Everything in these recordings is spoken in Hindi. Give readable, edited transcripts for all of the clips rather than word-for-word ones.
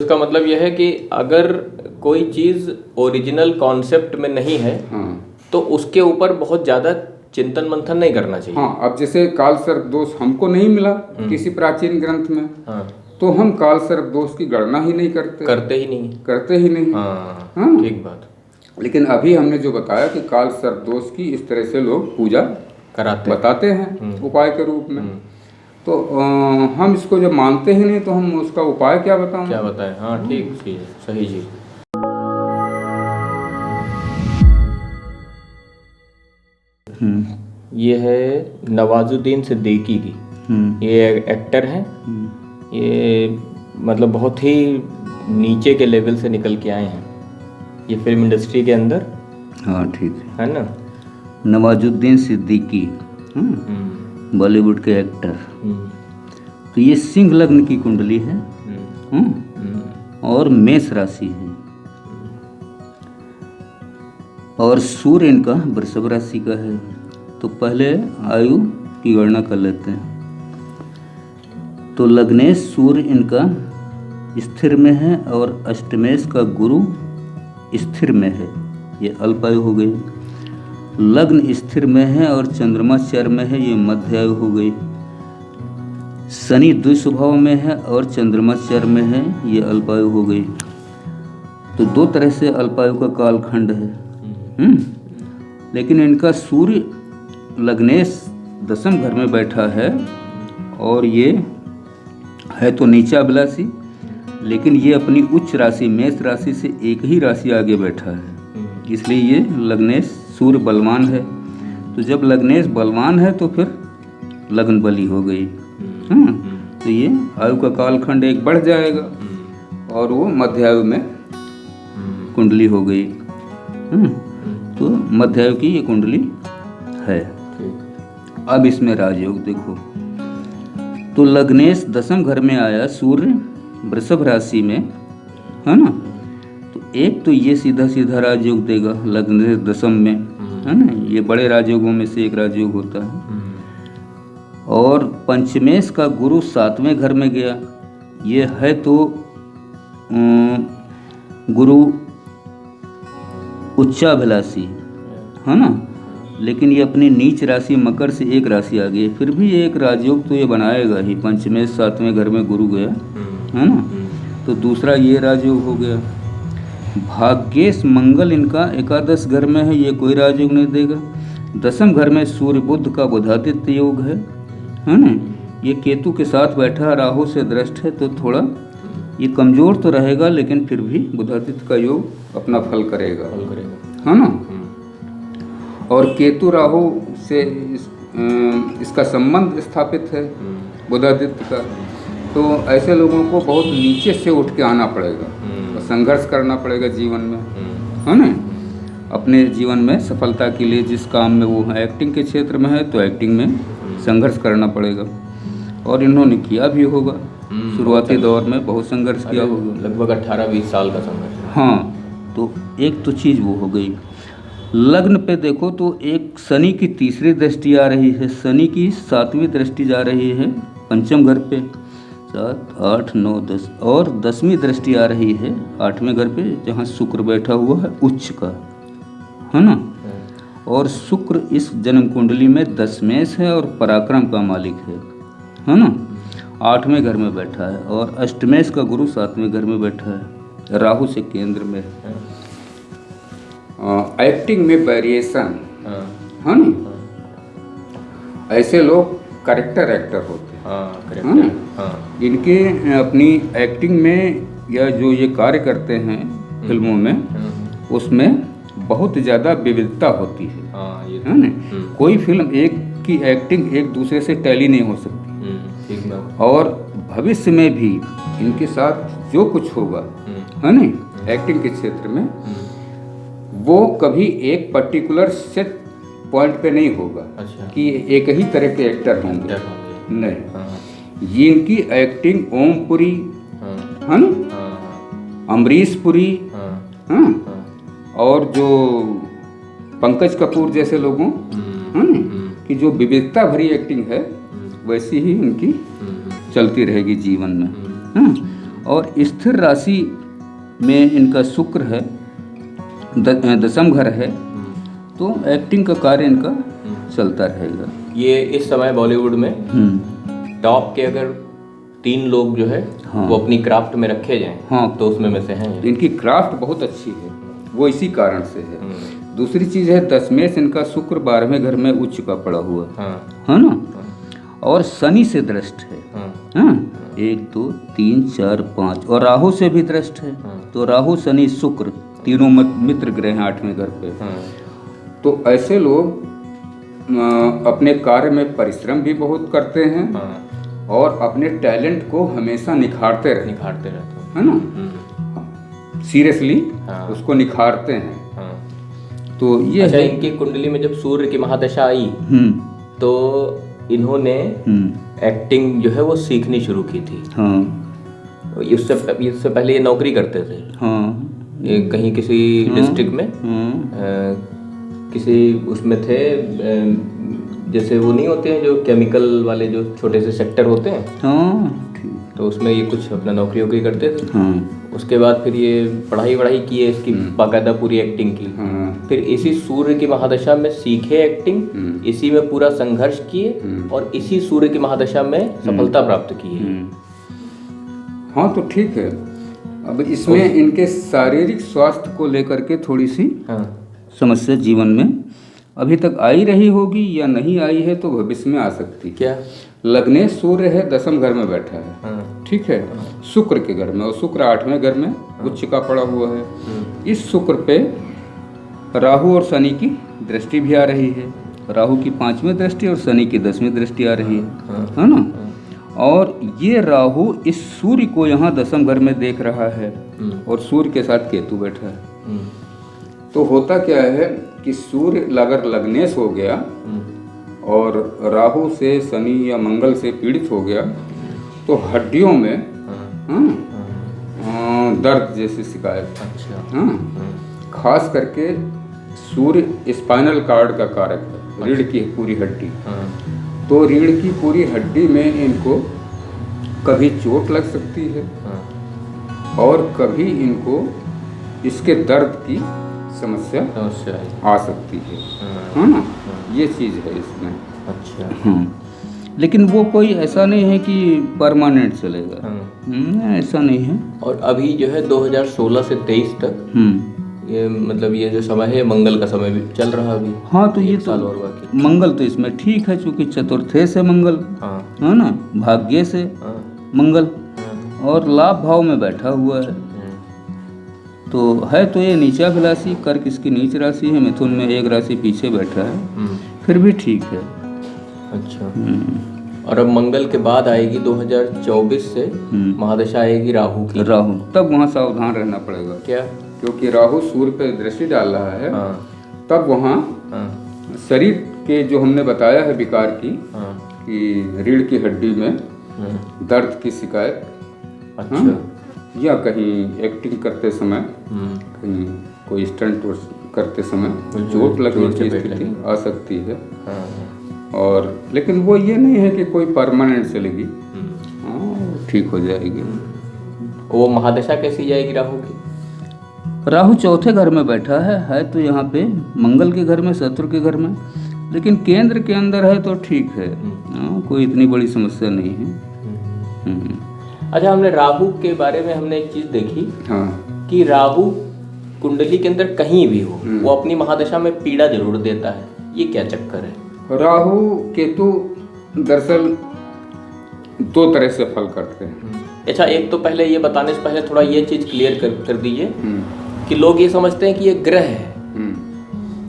इसका मतलब यह है कि अगर कोई चीज़ ओरिजिनल कॉन्सेप्ट में नहीं है तो उसके ऊपर बहुत ज़्यादा चिंतन मंथन नहीं करना चाहिए। हाँ, अब जैसे काल सर्प दोष हमको नहीं मिला किसी प्राचीन ग्रंथ में, तो हम काल सर्प दोष की गणना ही नहीं करते ही नहीं। हाँ, ठीक बात। लेकिन अभी हमने जो बताया कि काल सर्प दोष की इस तरह से लोग पूजा बताते हैं उपाय के रूप में, तो हम इसको जब मानते ही नहीं तो हम उसका उपाय क्या बताएं। हाँ, ठीक चीज़, सही चीज़। ये है नवाजुद्दीन सिद्दीकी की। ये एक्टर हैं। ये मतलब बहुत ही नीचे के लेवल से निकल के आए हैं ये फिल्म इंडस्ट्री के अंदर। हाँ, ठीक है ना। नवाजुद्दीन सिद्दीकी बॉलीवुड के एक्टर। तो ये सिंह लग्न की कुंडली है और मेष राशि है, और सूर्य इनका वृषभ राशि का है। तो पहले आयु की गणना कर लेते हैं। तो लग्नेश सूर्य इनका स्थिर में है और अष्टमेश का गुरु स्थिर में है, ये अल्पायु हो गई। लग्न स्थिर में है और चंद्रमा चर में है, ये मध्य आयु हो गई। शनि द्विस्वभाव में है और चंद्रमा चर में है, ये अल्पायु हो गई। तो दो तरह से अल्पायु का कालखंड है। लेकिन इनका सूर्य लग्नेश दशम घर में बैठा है और ये है तो नीचाभिलाषी, लेकिन ये अपनी उच्च राशि मेष राशि से एक ही राशि आगे बैठा है, इसलिए ये लग्नेश सूर्य बलवान है। तो जब लग्नेश बलवान है तो फिर लग्न बली हो गई। तो ये आयु का कालखंड एक बढ़ जाएगा और वो मध्य आयु में कुंडली हो गई। तो मध्य आयु की ये कुंडली है। अब इसमें राजयोग देखो, तो लग्नेश दशम घर में आया, सूर्य वृषभ राशि में है ना। तो एक तो ये सीधा सीधा राजयोग देगा लग्नेश दशम में, है ना। ये बड़े राजयोगों में से एक राजयोग होता है। और पंचमेश का गुरु सातवें घर में गया, ये है तो गुरु उच्चाभिलाषी, है ना। लेकिन ये अपनी नीच राशि मकर से एक राशि आ गई, फिर भी एक राजयोग तो ये बनाएगा ही। पंचमेश सातवें घर में गुरु गया, है ना। तो दूसरा ये राजयोग हो गया। भाग्येश मंगल इनका एकादश घर में है, ये कोई राजयोग नहीं देगा। दसम घर में सूर्य बुध का बुधादित्य योग है ना। ये केतु के साथ बैठा राहु से दृष्ट है, तो थोड़ा ये कमजोर तो रहेगा, लेकिन फिर भी बुधादित्य का योग अपना फल करेगा, है ना। और केतु राहु से इसका संबंध स्थापित है बुधादित्य का। तो ऐसे लोगों को बहुत नीचे से उठ के आना पड़ेगा और संघर्ष करना पड़ेगा जीवन में, है ना। अपने जीवन में सफलता के लिए जिस काम में वो है, एक्टिंग के क्षेत्र में है तो एक्टिंग में संघर्ष करना पड़ेगा, और इन्होंने किया भी होगा। शुरुआती दौर में बहुत संघर्ष किया होगा, लगभग 18-20 साल का संघर्ष। हाँ, तो एक तो चीज़ वो हो गई। लग्न पे देखो तो एक शनि की तीसरी दृष्टि आ रही है, शनि की सातवीं दृष्टि जा रही है पंचम घर पे, 7, 8, 9, 10, और 10वीं दृष्टि आ रही है 8वें घर पे, जहाँ शुक्र बैठा हुआ है उच्च का, है ना। और शुक्र इस जन्म कुंडली में दशमेश है और पराक्रम का मालिक है ना। 8वें घर में बैठा है और अष्टमेश का गुरु 7वें घर में बैठा है, राहु से केंद्र में है। एक्टिंग में वेरिएशन है ना। ऐसे लोग कैरेक्टर एक्टर होते हैं, इनके अपनी एक्टिंग में या जो ये कार्य करते हैं फिल्मों में, उसमें बहुत ज़्यादा विविधता होती है ना। कोई फिल्म एक की एक्टिंग एक दूसरे से टैली नहीं हो सकती, और भविष्य में भी इनके साथ जो कुछ होगा, है ना, एक्टिंग के क्षेत्र में, वो कभी एक पर्टिकुलर सेट पॉइंट पे नहीं होगा। कि एक ही तरह के एक्टर होंगे, नहीं। ये इनकी एक्टिंग ओमपुरी, है ना, अमरीश पुरी, हाँ, और जो पंकज कपूर जैसे लोगों, है ना, कि जो विविधता भरी एक्टिंग है, वैसी ही इनकी चलती रहेगी जीवन में। और स्थिर राशि में इनका शुक्र है, दशम घर है, तो एक्टिंग का कार्य इनका चलता रहेगा। ये इस समय बॉलीवुड में टॉप के अगर 3 लोग जो है वो अपनी क्राफ्ट में रखे जाएं, हाँ, तो उसमें में से हैं ये। इनकी क्राफ्ट बहुत अच्छी है, वो इसी कारण से है। दूसरी चीज़ है दशमेश इनका शुक्र 12वें घर में उच्च का पड़ा हुआ है ना, और शनि से दृष्ट है, हाँ, 1 2 3 4 5, और राहु से भी दृष्ट है। तो राहु शनि शुक्र तीनों मित्र ग्रह हैं 8वें घर पे। तो ऐसे लोग अपने कार्य में परिश्रम भी बहुत करते हैं और अपने टैलेंट को हमेशा निखारते रहते हैं, है ना, सीरियसली उसको निखारते हैं। तो ये अच्छा, इनकी कुंडली में जब सूर्य की महादशा आई तो इन्होंने एक्टिंग जो है वो सीखनी शुरू की थी। इससे पहले ये नौकरी करते थे, ये कहीं किसी डिस्ट्रिक्ट में किसी उसमें थे, जैसे वो नहीं होते हैं जो केमिकल वाले जो छोटे से सेक्टर होते हैं, तो उसमें ये कुछ अपना नौकरी वोकरी करते थे। उसके बाद फिर ये पढ़ाई किए, इसकी बाकायदा पूरी एक्टिंग की। फिर इसी सूर्य की महादशा में सीखे एक्टिंग, इसी में पूरा संघर्ष किए और इसी सूर्य की महादशा में सफलता प्राप्त की है। हाँ, तो ठीक है। अब इसमें इनके शारीरिक स्वास्थ्य को लेकर के थोड़ी सी समस्या जीवन में अभी तक आई रही होगी या नहीं आई है, तो भविष्य में आ सकती है। क्या? लग्नेश सूर्य है, दशम घर में बैठा है, ठीक है, शुक्र के घर में, और शुक्र 8वें घर में उच्च का पड़ा हुआ है। इस शुक्र पे राहु और शनि की दृष्टि भी आ रही है, राहु की 5वीं दृष्टि और शनि की 10वीं दृष्टि आ रही है ना। और ये राहु इस सूर्य को यहाँ दशम घर में देख रहा है और सूर्य के साथ केतु बैठा है। तो होता क्या है कि सूर्य अगर लग्नेश हो गया और राहु से, शनि या मंगल से पीड़ित हो गया, तो हड्डियों में दर्द जैसी शिकायत। खास करके सूर्य स्पाइनल कार्ड का कारक है, रीढ़ की पूरी हड्डी। तो रीढ़ की पूरी हड्डी में इनको कभी चोट लग सकती है और कभी इनको इसके दर्द की समस्या आ सकती है ना, ये चीज़ है इसमें। अच्छा। लेकिन वो कोई ऐसा नहीं है कि परमानेंट चलेगा, ऐसा नहीं है। और अभी जो है 2016 से 23 तक ये मतलब ये जो समय है मंगल का समय भी चल रहा अभी। हाँ, तो ये साल और बाकी। मंगल तो इसमें ठीक है, चूंकि चतुर्थे से मंगल है ना, भाग्य से मंगल और लाभ भाव में बैठा हुआ है। तो है तो ये नीचाभिलाषी, कर्क इसकी नीच राशि है, मिथुन में एक राशि पीछे बैठा है, फिर भी ठीक है। अच्छा। और अब मंगल के बाद आएगी 2024 से महादशा आएगी राहु की। राहु, तब वहाँ सावधान रहना पड़ेगा। क्या? क्योंकि राहु सूर्य पे दृष्टि डाल रहा है। तब वहाँ शरीर के जो हमने बताया है विकार की, कि रीढ़ की हड्डी में दर्द की शिकायत, अच्छा, या कहीं एक्टिंग करते समय, कहीं कोई स्टंट करते समय चोट लगने की स्थिति आ सकती है। और लेकिन वो ये नहीं है कि कोई परमानेंट चलेगी, ठीक हो जाएगी। वो महादशा कैसी जाएगी राहु की? राहु चौथे घर में बैठा है तो यहाँ पे मंगल के घर में, शत्रु के घर में, लेकिन केंद्र के अंदर है तो ठीक है, कोई इतनी बड़ी समस्या नहीं है। अच्छा, हमने राहु के बारे में हमने एक चीज देखी कि राहु कुंडली के अंदर कहीं भी हो वो अपनी महादशा में पीड़ा जरूर देता है, ये क्या चक्कर है? राहु केतु दरअसल 2 तरह से फल करते हैं। अच्छा, एक तो पहले ये बताने से पहले थोड़ा ये चीज क्लियर कर दीजिए कि लोग ये समझते हैं कि ये ग्रह है।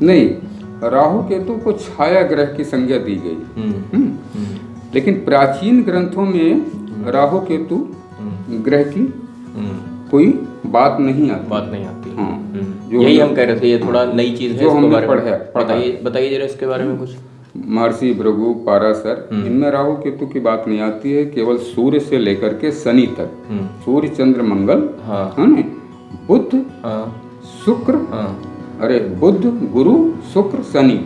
नहीं, राहु केतु को छाया ग्रह की संज्ञा दी गई, लेकिन प्राचीन ग्रंथों में राहु केतु ग्रह की कोई बात नहीं आती। यही हम कह रहे थे, ये थोड़ा नई चीज है, जो हमने बताइए जरा इसके बारे में कुछ। महर्षि भृगु, पाराशर, इनमें राहु केतु की बात नहीं आती है। केवल सूर्य से लेकर के शनि तक, सूर्य चंद्र मंगल, है ना, बुध शुक्र, अरे बुध गुरु शुक्र शनि,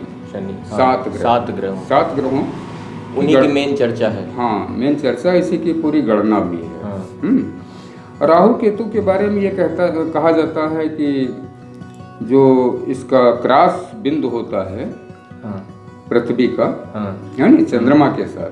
7 ग्रहों उन्हीं की मेन चर्चा है। हाँ, मेन चर्चा, इसी की पूरी गणना भी है। राहु केतु के बारे में ये कहा जाता है कि जो इसका क्रॉस बिंदु होता है पृथ्वी का, यानी चंद्रमा के साथ,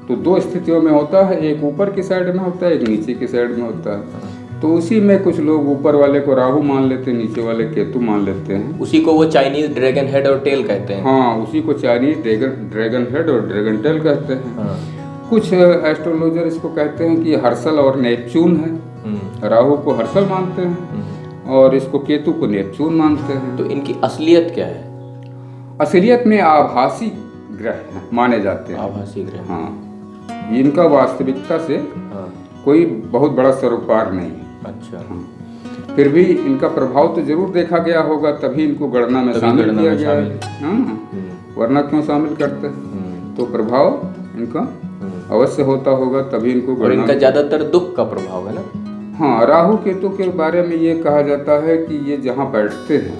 तो दो स्थितियों में होता है, एक ऊपर की साइड में होता है, एक नीचे की साइड में होता है। तो उसी में कुछ लोग ऊपर वाले को राहु मान लेते हैं, नीचे वाले केतु मान लेते हैं। उसी को वो चाइनीज ड्रैगन हेड और टेल कहते हैं। हाँ, उसी को चाइनीज ड्रैगन हेड और ड्रैगन टेल कहते हैं। कुछ एस्ट्रोलॉजर इसको कहते हैं कि हर्षल और नेपच्यून है। राहु को हर्षल मानते हैं और इसको केतु को नेपच्यून मानते हैं। तो इनकी असलियत क्या है? असलियत में आभासी ग्रह माने जाते हैं। आभासी ग्रह, हाँ, इनका वास्तविकता से कोई बहुत बड़ा सरोकार नहीं है। अच्छा। फिर भी इनका प्रभाव तो जरूर देखा गया होगा, तभी इनको गणना में शामिल किया गया है। वरना क्यों शामिल करते हैं? तो प्रभाव इनका अवश्य होता होगा, तभी इनको और इनका ज्यादातर दुख का प्रभाव है ना। हाँ, राहु केतु के बारे में ये कहा जाता है कि ये जहाँ बैठते हैं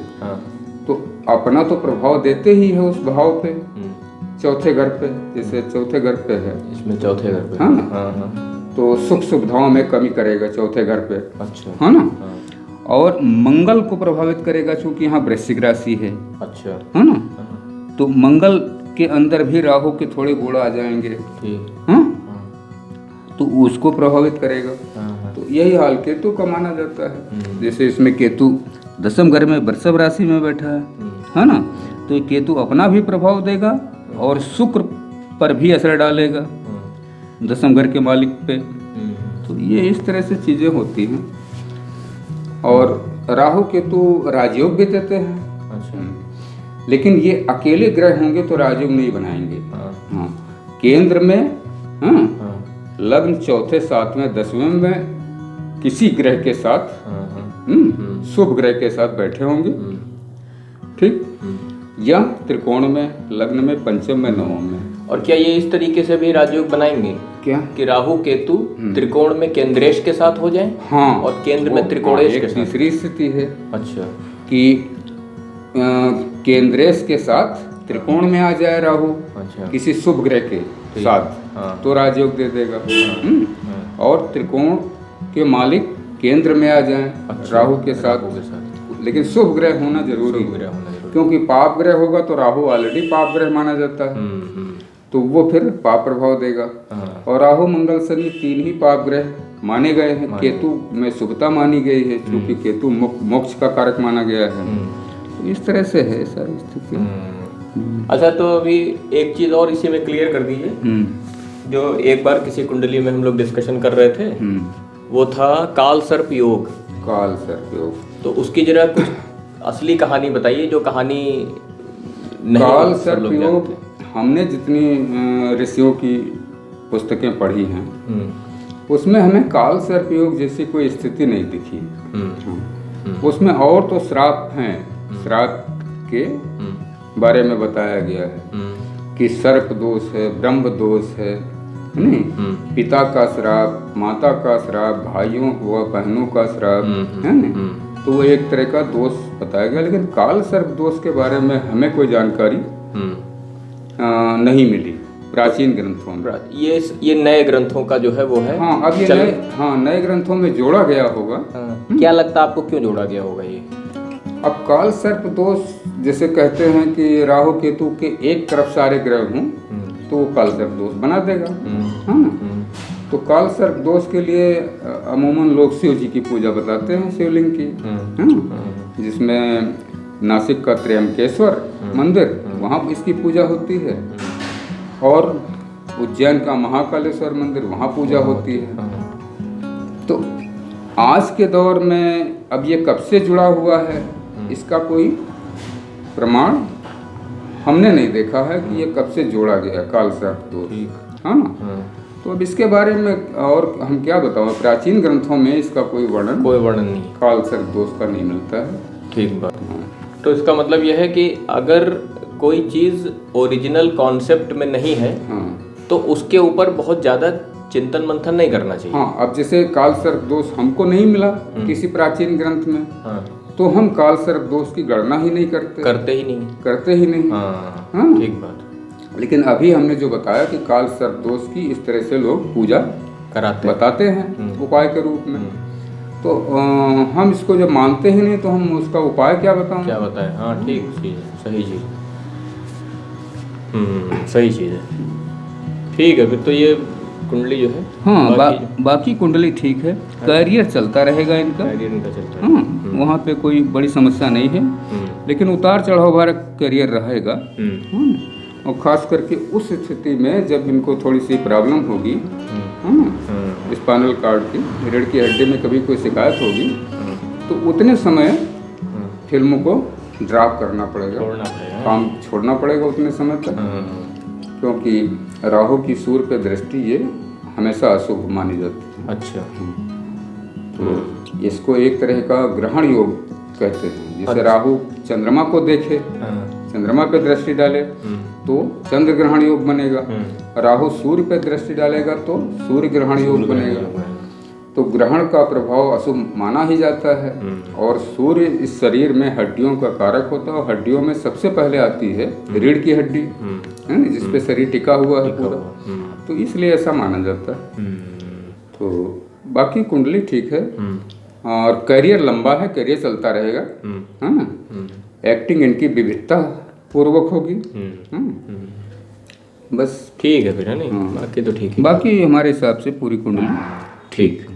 तो अपना तो प्रभाव देते ही है उस भाव पे, चौथे घर पे, जैसे चौथे घर पे है, इसमें चौथे घर पे, हाँ, तो सुख सुविधाओं में कमी करेगा चौथे घर पे। अच्छा। है ना। और मंगल को प्रभावित करेगा, क्योंकि यहाँ वृश्चिक राशि है। अच्छा। है ना। तो मंगल के अंदर भी राहु के थोड़े गुण आ जाएंगे। हाँ? तो उसको प्रभावित करेगा। तो यही हाल केतु का माना जाता है। जैसे इसमें केतु दसम घर में वृषभ राशि में बैठा है ना। तो ये केतु अपना भी प्रभाव देगा और शुक्र पर भी असर डालेगा, दसम घर के मालिक पे। तो ये इस तरह से चीजें होती हैं। और राहु केतु राजयोग भी देते हैं। अच्छा। लेकिन ये अकेले ग्रह होंगे तो राजयोग नहीं बनाएंगे। हाँ, केंद्र में, लग्न चौथे, सातवें, दसवें में किसी ग्रह के साथ, शुभ ग्रह के साथ बैठे होंगे, ठीक, या त्रिकोण में, लग्न में, पंचम में, नवम में। और क्या ये इस तरीके से भी राजयोग बनाएंगे क्या कि राहु केतु त्रिकोण में केंद्रेश के साथ हो जाए? हाँ, और केंद्र में त्रिकोणेश के साथ। तीसरी स्थिति है। अच्छा। कि केंद्रेश के साथ त्रिकोण में आ जाए राहु। अच्छा। किसी शुभ ग्रह के साथ, तो राजयोग दे देगा। और त्रिकोण के मालिक केंद्र में आ जाए राहु के साथ, लेकिन शुभ ग्रह होना जरूरी है, क्योंकि पाप ग्रह होगा तो राहु ऑलरेडी पाप ग्रह माना जाता है, तो वो फिर पाप प्रभाव देगा। और राहु, मंगल, शनि तीन ही पाप ग्रह माने गए हैं। केतु में शुभता मानी गई है, क्योंकि केतु मोक्ष का कारक माना गया है। तो इस तरह से है सारी स्थिति। अच्छा, तो अभी एक चीज और इसी में क्लियर कर दीजिए। जो एक बार किसी कुंडली में हम लोग डिस्कशन कर रहे थे, वो था काल सर्प योग। काल सर्प योग, तो उसकी जरा कुछ असली कहानी बताइए, जो कहानी नहीं काल सर्प योग हमने जितनी ऋषियों की पुस्तकें पढ़ी हैं, उसमें हमें काल सर्प योग जैसी कोई स्थिति नहीं दिखी। उसमें और तो श्राप हैं, श्राप के बारे में बताया गया है कि सर्प दोष है, ब्रह्म दोष है, नहीं, पिता का श्राप, माता का श्राप, भाइयों व बहनों का श्राप है ना। तो वो एक तरह का दोष बताया गया, लेकिन काल सर्प दोष के बारे में हमें कोई जानकारी नहीं मिली प्राचीन ग्रंथों में। ये नए ग्रंथों का जो है वो है। हाँ, अब ये नए ग्रंथों में जोड़ा गया होगा। क्या लगता है आपको, क्यों जोड़ा गया होगा ये? अब काल सर्प दोष जैसे कहते हैं कि राहु केतु के एक तरफ सारे ग्रह हों तो वो काल सर्प दोष बना देगा। हाँ, तो काल सर्प दोष के लिए अमूमन लोग शिव जी की पूजा बताते हैं, शिवलिंग की, जिसमें नासिक का त्र्यंबकेश्वर मंदिर, वहाँ इसकी पूजा होती है, और उज्जैन का महाकालेश्वर मंदिर, वहाँ पूजा होती है। तो आज के दौर में अब ये कब से जुड़ा हुआ है, इसका कोई प्रमाण हमने नहीं देखा है कि ये कब से जोड़ा गया काल सर्प दोष। हाँ ना। तो अब इसके बारे में और हम क्या बताओ, प्राचीन ग्रंथों में इसका कोई वर्णन नहीं, काल सर्प दोष का नहीं मिलता है। ठीक बात। तो इसका मतलब यह है कि अगर कोई चीज़ ओरिजिनल कॉन्सेप्ट में नहीं है, तो उसके ऊपर बहुत ज़्यादा चिंतन मंथन नहीं करना चाहिए। हाँ, अब जैसे काल सर्प दोष हमको नहीं मिला किसी प्राचीन ग्रंथ में, तो हम काल सर्प दोष की गणना ही नहीं करते ही नहीं। हाँ, ठीक बात। लेकिन अभी हमने जो बताया कि काल सर्प दोष की इस तरह से लोग पूजा कराते हैं। बताते हैं उपाय के रूप में। तो हम इसको जब मानते ही नहीं तो हम उसका उपाय क्या बताएं? क्या बताएं? हाँ ठीक चीज़ है, सही चीज़। सही चीज़ है। ठीक है, फिर तो ये कुंडली जो है, हाँ, बाकी कुंडली ठीक है, करियर चलता रहेगा इनका। कैरियर इनका चलता है। हाँ, वहाँ पे कोई बड़ी समस्या नहीं है, लेकिन उतार चढ़ाव भरा करियर रहेगा। और खास करके उस स्थिति में जब इनको थोड़ी सी प्रॉब्लम होगी, स्पाइनल कार्ड की, रीढ़ की हड्डी में कभी कोई शिकायत होगी, तो उतने समय फिल्म को ड्रॉप करना पड़ेगा, काम छोड़ना पड़ेगा उतने समय तक, क्योंकि राहु की सूर्य पे दृष्टि ये हमेशा अशुभ मानी जाती है। अच्छा। तो इसको एक तरह का ग्रहण योग कहते हैं। जैसे राहु चंद्रमा को देखे, चंद्रमा पे दृष्टि डाले तो चंद्र ग्रहण योग बनेगा, राहु सूर्य पे दृष्टि डालेगा तो सूर्य ग्रहण योग बनेगा। तो ग्रहण का प्रभाव अशुभ माना ही जाता है। और सूर्य इस शरीर में हड्डियों का कारक होता है, और हड्डियों में सबसे पहले आती है रीढ़ की हड्डी, है ना, जिसपे शरीर टिका हुआ है पूरा, तो इसलिए ऐसा माना जाता है। तो बाकी कुंडली ठीक है, और करियर लंबा है, करियर चलता रहेगा, है ना। एक्टिंग इनकी विविधता पूर्वक होगी। बस ठीक है फिर, है नहीं? बाकी तो ठीक है, बाकी हमारे हिसाब से पूरी कुंडली ठीक।